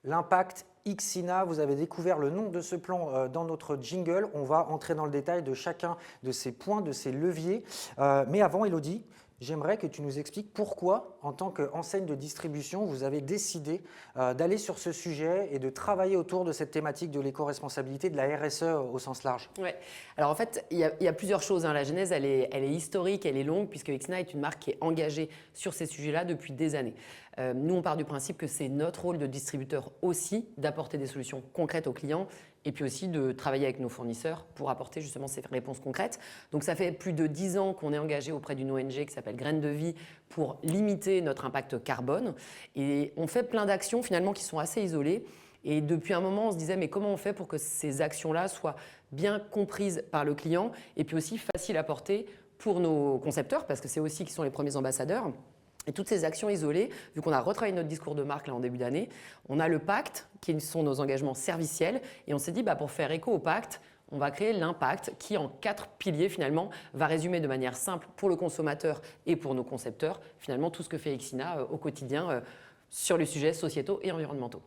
L'impact Xina, vous avez découvert le nom de ce plan dans notre jingle. On va entrer dans le détail de chacun de ces points, de ces leviers. Mais avant, Élodie, j'aimerais que tu nous expliques pourquoi, en tant qu'enseigne de distribution, vous avez décidé d'aller sur ce sujet et de travailler autour de cette thématique de l'éco-responsabilité, de la RSE au sens large. Ouais. Alors en fait, il y a plusieurs choses. La genèse, elle est historique, elle est longue, puisque Xina est une marque qui est engagée sur ces sujets-là depuis des années. Nous, on part du principe que c'est notre rôle de distributeur aussi d'apporter des solutions concrètes aux clients et puis aussi de travailler avec nos fournisseurs pour apporter justement ces réponses concrètes. Donc ça fait plus de 10 ans qu'on est engagé auprès d'une ONG qui s'appelle Graines de Vie pour limiter notre impact carbone. Et on fait plein d'actions finalement qui sont assez isolées. Et depuis un moment, on se disait mais comment on fait pour que ces actions-là soient bien comprises par le client et puis aussi faciles à porter pour nos concepteurs, parce que c'est aussi qui sont les premiers ambassadeurs. Et toutes ces actions isolées, vu qu'on a retravaillé notre discours de marque là en début d'année, on a le pacte, qui sont nos engagements serviciels, et on s'est dit pour faire écho au pacte, on va créer l'impact qui, en 4 piliers finalement, va résumer de manière simple pour le consommateur et pour nos concepteurs, finalement tout ce que fait Xina au quotidien sur les sujets sociétaux et environnementaux.